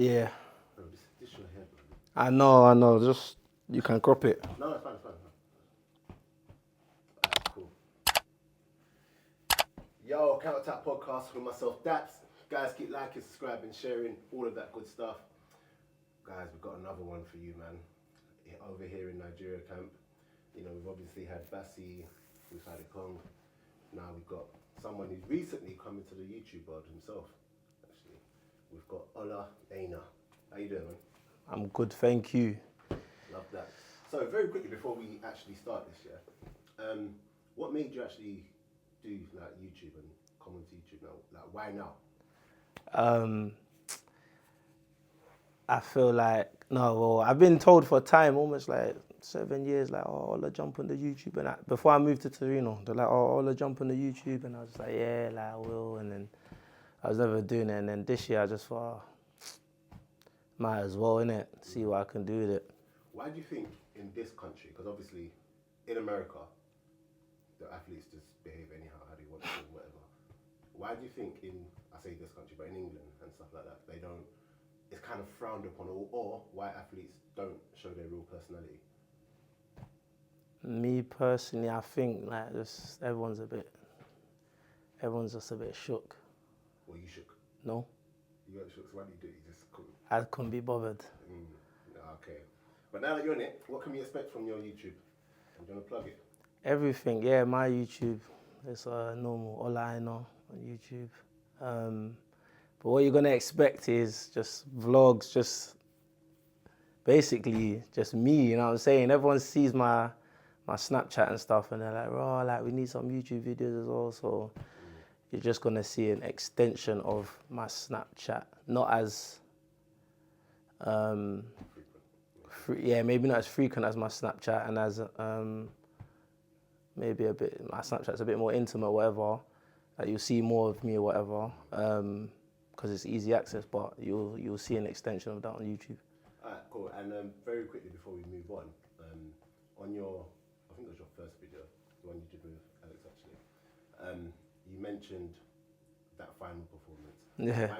Yeah. Bro, this your hair, bro. I know. Just, you can crop it. No, it's fine. Alright, cool. Yo, Countertap Podcast with myself, Daps. Guys, keep liking, subscribing, sharing, all of that good stuff. Guys, we've got another one for you, man. Over here in Nigeria camp, you know, we've obviously had Bassi, we've had Kong. Now we've got someone who's recently come into the YouTube world himself, actually. We've got Ola Aina. How you doing, man? I'm good, thank you. Love that. So very quickly before we actually start this year, what made you actually do like YouTube and come onto YouTube now? Like why now? I feel like, I've been told for time, almost like 7 years, like, oh, Ola, jump on the YouTube. And before I moved to Torino, they're like, oh, Ola, jump on the YouTube. And I was just like, yeah, like, I will. And then I was never doing it. And then this year I just thought, might as well, innit? See what I can do with it. Why do you think in this country, because obviously in America, the athletes just behave anyhow, how they want to, whatever. Why do you think I say this country, but in England and stuff like that, they don't, it's kind of frowned upon, or why athletes don't show their real personality? Me personally, I think like just everyone's just a bit shook. Well, you shook. No, You got shook, so why do you do it? You just couldn't. I couldn't be bothered. Okay. But now that you're on it, what can we expect from your YouTube? I'm going to plug it. Everything, yeah, my YouTube, it's normal, Ola Aina on YouTube. But what you're gonna expect is just vlogs, just basically just me, you know what I'm saying? Everyone sees my Snapchat and stuff and they're like, oh, like we need some YouTube videos as well. So you're just gonna see an extension of my Snapchat, not as, maybe not as frequent as my Snapchat and as, maybe my Snapchat's a bit more intimate or whatever. Like you'll see more of me or whatever, because it's easy access, but you'll see an extension of that on YouTube. Alright, cool. And very quickly before we move on your, I think it was your first video, the one you did with Alex actually, you mentioned that final performance. Yeah.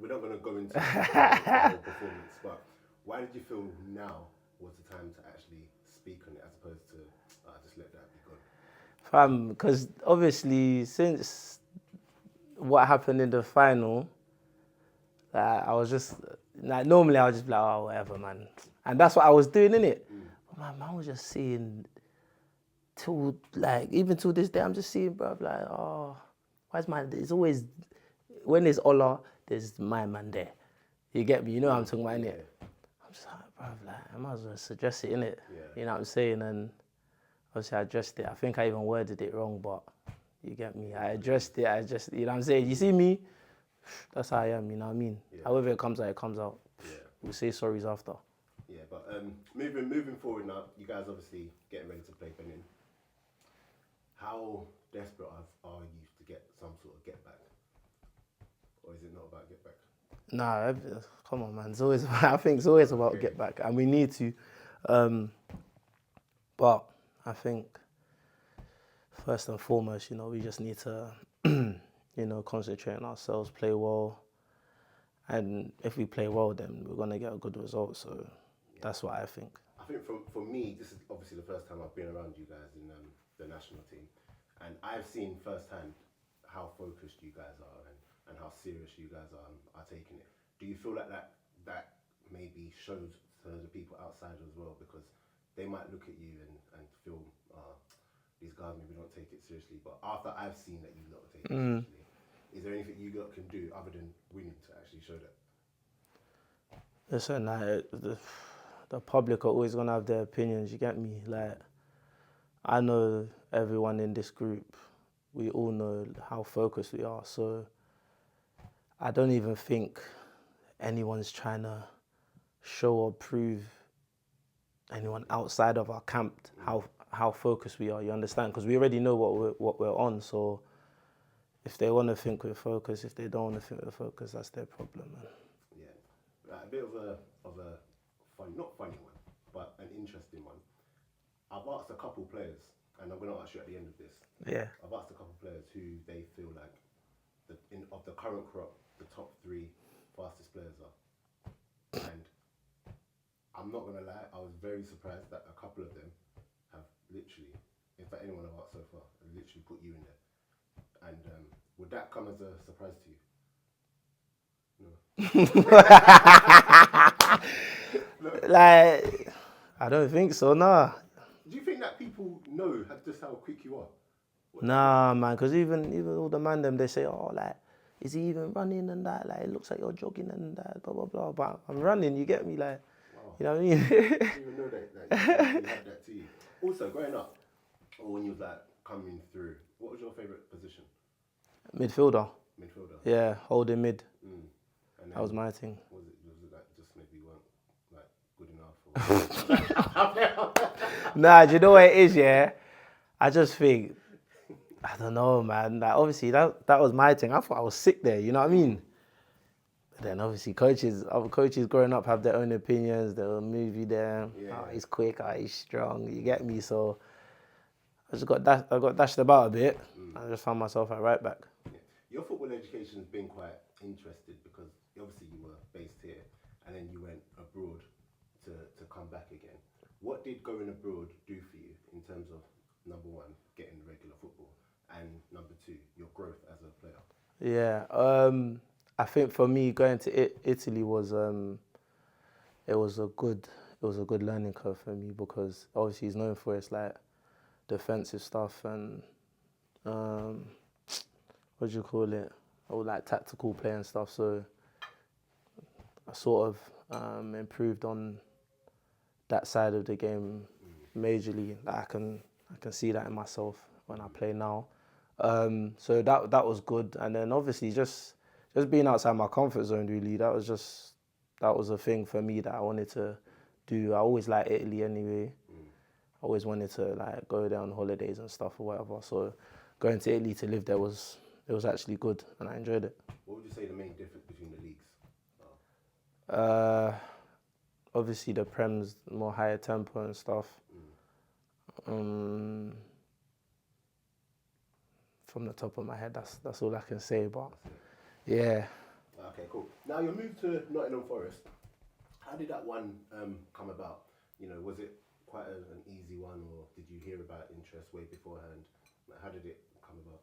We're not going to go into the whole performance, but why did you feel now was the time to actually speak on it as opposed to just let that be gone? Because obviously since what happened in the final, I was just, like normally I would just be like, oh, whatever, man. And that's what I was doing, innit? But my man was just seeing, even till this day, I'm just seeing, bro, like, oh, it's always, when there's Ola, there's my man there. You get me? You know what I'm talking about, innit? I'm just like, bro, like, I might as well suggest it, innit? Yeah. You know what I'm saying? And obviously I addressed it. I think I even worded it wrong, but you get me? I addressed it. You know what I'm saying? You see me? That's how I am, you know what I mean? Yeah. However it comes out, it comes out. Yeah. We'll say sorries after. Yeah, but moving forward now, you guys obviously getting ready to play Benin. How desperate are you to get some sort of get back? Or is it not about get back? Nah, come on, man. I think it's always about get back, and we need to. But I think first and foremost, you know, we just need to, you know, concentrate on ourselves, play well. And if we play well, then we're going to get a good result. So that's what I think. I think for me, this is obviously the first time I've been around you guys in the national team. And I've seen firsthand how focused you guys are and how serious you guys are taking it. Do you feel like that maybe shows to the people outside as well? Because they might look at you and feel, these guys maybe don't take it seriously. But after I've seen that you lot take it seriously, is there anything you lot can do other than winning to actually show that? Listen, the public are always going to have their opinions, you get me? Like, I know everyone in this group, we all know how focused we are. So I don't even think anyone's trying to show or prove anyone outside of our camp how focused we are, you understand? Because we already know what we're on. So if they want to think we're focused, if they don't want to think we're focused, that's their problem, man. Yeah, a bit of a fun, not funny one, but an interesting one. I've asked a couple players, and I'm going to ask you at the end of this. Yeah. I've asked a couple players who they feel like, of the current crop, the top 3 fastest players are. I'm not gonna lie, I was very surprised that a couple of them have literally, in fact, anyone I've asked so far, have literally put you in there. And would that come as a surprise to you? No. Like, I don't think so, nah. Do you think that people know just how quick you are? Nah, man, because even all the man them, they say, oh, like, is he even running and that? Like, it looks like you're jogging and that, blah, blah, blah. But I'm running, you get me? Like, Wow. you know what I mean? I didn't even know that you had that to you. Also, growing up, or when you was like coming through, what was your favourite position? Midfielder. Midfielder. Yeah, holding mid. And That was my thing. Was it like just maybe you weren't like good enough? Or... Nah, do you know what it is, yeah? I just think, I don't know, man. Like, obviously, that was my thing. I thought I was sick there, you know what I mean? But then, obviously, other coaches growing up have their own opinions. They'll move you there. Yeah. Oh, he's quick, oh, he's strong. You get me? So, I got dashed about a bit. I just found myself at right back. Yeah. Your football education has been quite interested because obviously you were based here and then you went abroad to come back again. What did going abroad do for you in terms of, number one, getting regular football, and number two, your growth as a player? Yeah, I think for me going to Italy was it was a good learning curve for me because obviously he's known for its like defensive stuff and what do you call it, all like tactical play and stuff. So I sort of improved on that side of the game majorly. Like I can see that in myself when I play now. So that was good, and then obviously just being outside my comfort zone really. That was a thing for me that I wanted to do. I always liked Italy anyway. I always wanted to like go there on holidays and stuff or whatever. So going to Italy to live there was actually good, and I enjoyed it. What would you say the main difference between the leagues are? Obviously the Prem's more higher tempo and stuff. From the top of my head, that's all I can say. But yeah. Okay, cool. Now your move to Nottingham Forest. How did that one come about? You know, was it quite an easy one, or did you hear about interest way beforehand? How did it come about?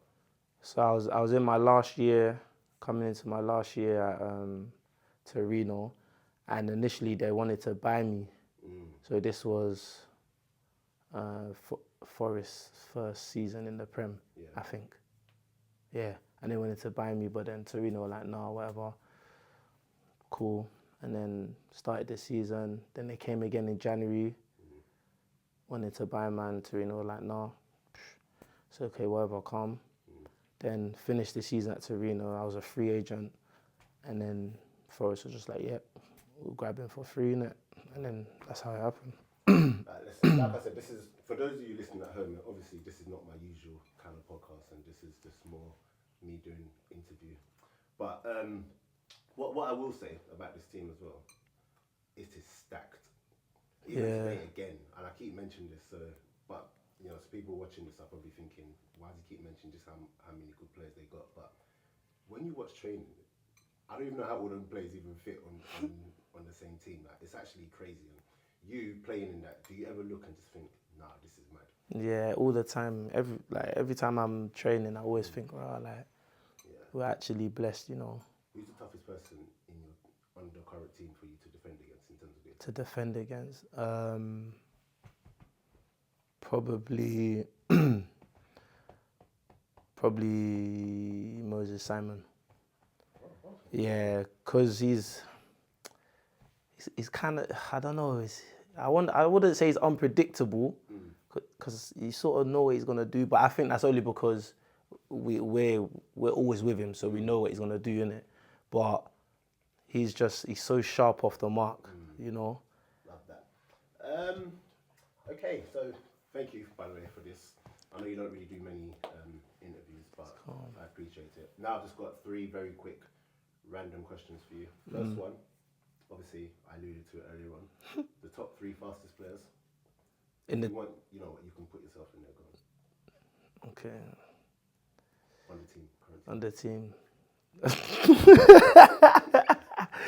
So I was in my last year, coming into my last year at Torino, and initially they wanted to buy me. So this was Forest's first season in the Prem, I think. Yeah, and they wanted to buy me, but then Torino were like, no, whatever, cool. And then started the season. Then they came again in January, wanted to buy man. Torino were like, no, it's okay, whatever, come. Then finished the season at Torino. I was a free agent, and then Forest was just like, yep, we'll grab him for free, innit? And then that's how it happened. Like I said, this is, for those of you listening at home, obviously this is not my usual kind of podcast, and this is just more me doing interview. But what I will say about this team as well, it is stacked. Even today again, and I keep mentioning this, but you know, so people watching this are probably thinking, why does he keep mentioning just how many good players they got? But when you watch training, I don't even know how all them players even fit on the same team. Like, it's actually crazy. And you playing in that, do you ever look and just think, nah, this is mad? Yeah, all the time. Every time I'm training, I always think, wow, like we're actually blessed, you know. Who's the toughest person on the current team for you to defend against in terms of it? To defend against, probably Moses Simon. Yeah, cause he's kind of, I don't know. I wouldn't say he's unpredictable, because you sort of know what he's gonna do. But I think that's only because we're always with him, so we know what he's gonna do, innit? But he's so sharp off the mark, you know. Love that. Okay, so thank you, by the way, for this. I know you don't really do many interviews, but I appreciate it. Now I've just got 3 very quick random questions for you. First one, obviously I alluded to it earlier on. The top 3 fastest players. In the you want, you know what, you can put yourself in there. Go on. Okay. On the team, current team. On the team.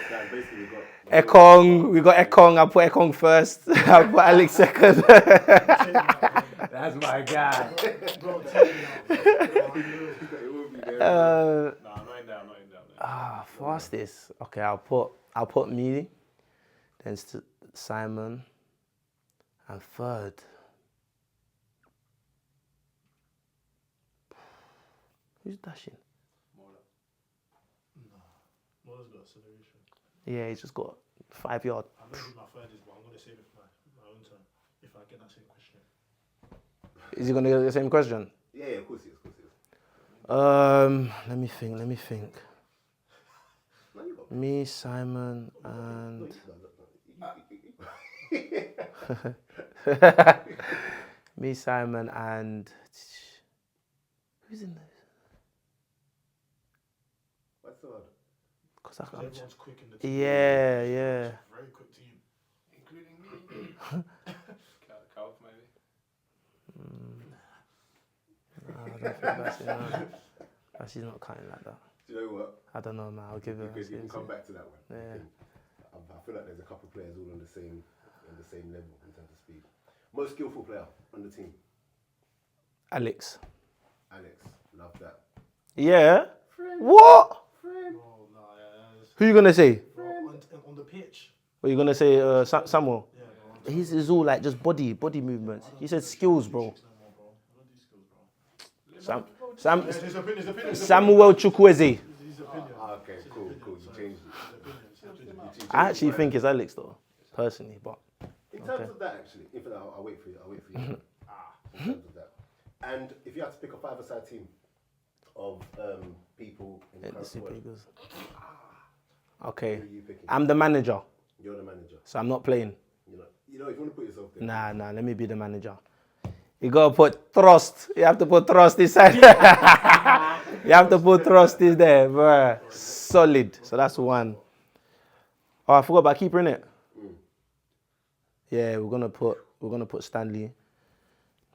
Guys, basically we got Ekong. I'll put Ekong first. I'll put Alex second. That's my guy. Bro, tell me now. it will be there. Nah, not in that. Fastest. Okay, I'll put me, then Simon, and third. Who's dashing? Mola's got acceleration. Yeah, he's just got 5 yards. I know who my third is, but I'm gonna save it for my own turn. If I get that same question. Is he gonna get the same question? Yeah, of course he is. Let me think. No, you got Me, Simon, and me, Simon, and who's in this? What's the word? Cause I can't. Everyone's quick in the team. Yeah. It's a very quick team. Including me. Calf, maybe. I don't think that's enough. She's not cutting like that. Do you know what? I don't know, man. I'll give her. You can come back to that one. Yeah. I feel like there's a couple of players all on the same level in terms of speed. Most skillful player on the team. Alex. Love that. Yeah. What? Bro, nah, Who you gonna say? bro, on the pitch. Are you gonna say Samuel? Yeah, bro. His is all like just body movements. He said skills, bro. No more, bro. I don't do skills, bro. Sam, His Samuel Chukwueze. His opinion. Okay, cool. You changed it. I actually think it's Alex though, personally, but In terms of that, actually, I'll wait for you. In terms of that, and if you had to pick a five-a-side team of people in the the current Super squad, Eagles. who Okay, are you picking? I'm the manager, You're the manager. so I'm not playing. If you want to put yourself there. Nah, let me be the manager. You gotta put trust. You have to put trust inside. You have to put trust in there, bro. Solid. So that's one. Oh, I forgot about keeper in it. Yeah, we're gonna put Stanley.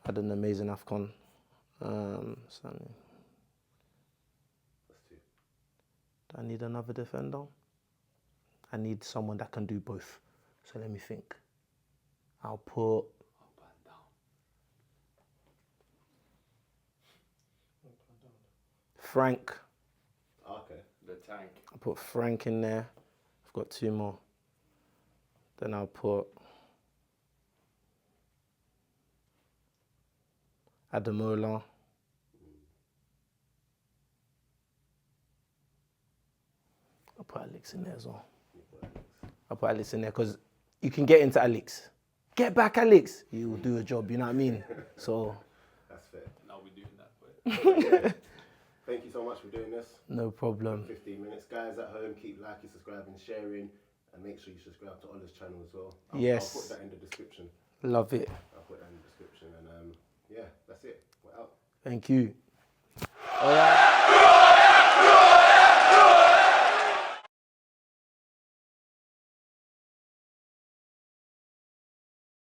Had an amazing AFCON. Stanley. That's two. Do I need another defender? I need someone that can do both. So let me think. I'll put Frank. Okay. The tank. I'll put Frank in there. I've got two more. Then I'll put Ademola. I'll put Alex in there as well. I'll put Alex in there because you can get into Alex. Get back, Alex. He will do a job, you know what I mean? So. That's fair. Now we're doing that. But Thank you so much for doing this. No problem. 15 minutes. Guys at home, keep liking, subscribing, sharing, and make sure you subscribe to Ola's channel as well. Yes. I'll put that in the description. Love it. I'll put that in the description. And yeah, that's it. We're out. Thank you. Oh, yeah.